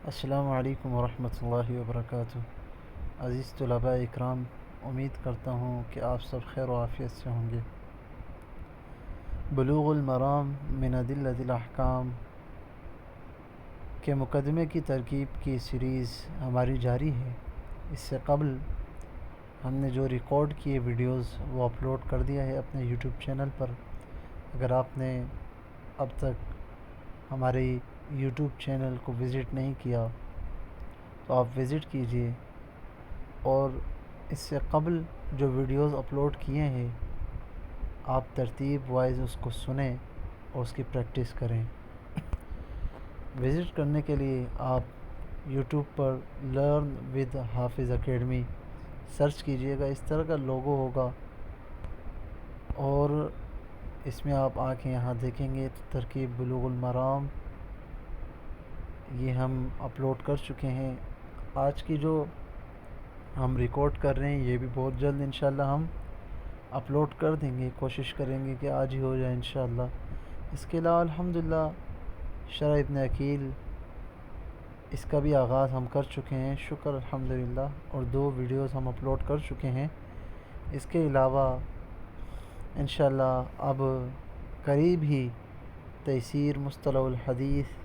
السلام علیکم ورحمۃ اللہ وبرکاتہ۔ عزیز طلباء اکرام، امید کرتا ہوں کہ آپ سب خیر و عافیت سے ہوں گے۔ بلوغ المرام من ادلۃ الاحکام کے مقدمے کی ترکیب کی سیریز ہماری جاری ہے۔ اس سے قبل ہم نے جو ریکارڈ کیے ویڈیوز وہ اپلوڈ کر دیا ہے اپنے یوٹیوب چینل پر۔ اگر آپ نے اب تک ہمارے یوٹیوب چینل کو وزٹ نہیں کیا تو آپ وزٹ کیجئے، اور اس سے قبل جو ویڈیوز اپلوڈ کیے ہیں آپ ترتیب وائز اس کو سنیں اور اس کی پریکٹس کریں۔ وزٹ کرنے کے لیے آپ یوٹیوب پر لرن ود حافظ اکیڈمی سرچ کیجئے گا، اس طرح کا لوگو ہوگا، اور اس میں آپ آ کے یہاں دیکھیں گے ترکیب بلوغ المرام یہ ہم اپلوڈ کر چکے ہیں۔ آج کی جو ہم ریکارڈ کر رہے ہیں یہ بھی بہت جلد انشاءاللہ ہم اپلوڈ کر دیں گے، کوشش کریں گے کہ آج ہی ہو جائے انشاءاللہ۔ اس کے علاوہ الحمدللہ شرح ابن عقیل اس کا بھی آغاز ہم کر چکے ہیں، شکر الحمدللہ، اور 2 ویڈیوز ہم اپلوڈ کر چکے ہیں۔ اس کے علاوہ انشاءاللہ اب قریب ہی تیسیر مصطلح الحدیث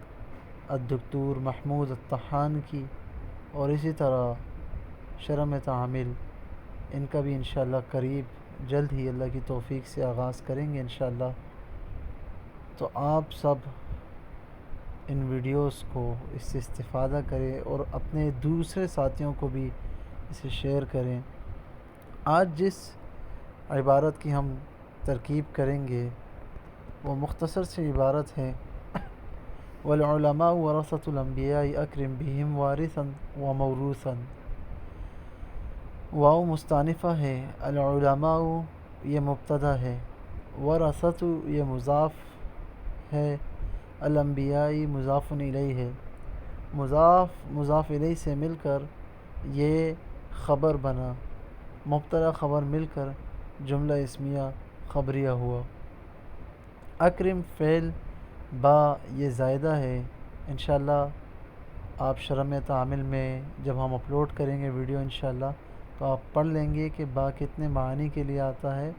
الدکتور محمود الطحان کی، اور اسی طرح شرح متعامل ان کا بھی انشاءاللہ قریب جلد ہی اللہ کی توفیق سے آغاز کریں گے انشاءاللہ۔ تو آپ سب ان ویڈیوز کو اس سے استفادہ کریں اور اپنے دوسرے ساتھیوں کو بھی اسے شیئر کریں۔ آج جس عبارت کی ہم ترکیب کریں گے وہ مختصر سی عبارت ہے: والعلماء ورثۃ الانبیاء اکرم بہم وارثا و موروثا۔ واو مستانفہ ہے، العلماء یہ مبتدا ہے، ورثۃ یہ مضاف ہے، الانبیاء مضاف الیہ ہے، مضاف الیہ سے مل کر یہ خبر بنا، مبتدا خبر مل کر جملہ اسمیہ خبریہ ہوا۔ اکرم فعل با یہ زائدہ ہے۔ انشاءاللہ آپ شرح متعامل میں جب ہم اپلوڈ کریں گے ویڈیو انشاءاللہ تو آپ پڑھ لیں گے کہ با کتنے معنی کے لیے آتا ہے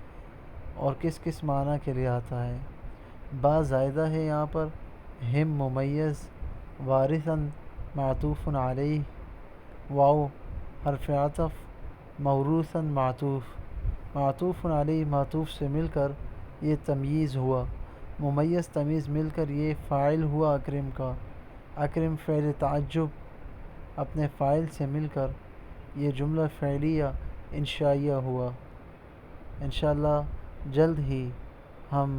اور کس کس معنی کے لیے آتا ہے۔ با زائدہ ہے یہاں پر، ہم ممیز، وارثا معطوف علیہ، واو حرف عطف، موروثا معطوف علیہ معطوف سے مل کر یہ تمییز ہوا، ممیز تمیز مل کر یہ فاعل ہوا اکرم کا، اکرم فعل تعجب اپنے فاعل سے مل کر یہ جملہ فعلیہ انشائیہ ہوا۔ انشاءاللہ جلد ہی ہم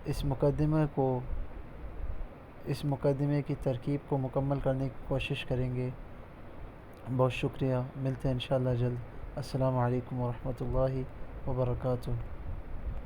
اس مقدمے کی ترکیب کو مکمل کرنے کی کوشش کریں گے۔ بہت شکریہ، ملتے ہیں انشاءاللہ جلد۔ السلام علیکم ورحمۃ اللہ وبرکاتہ۔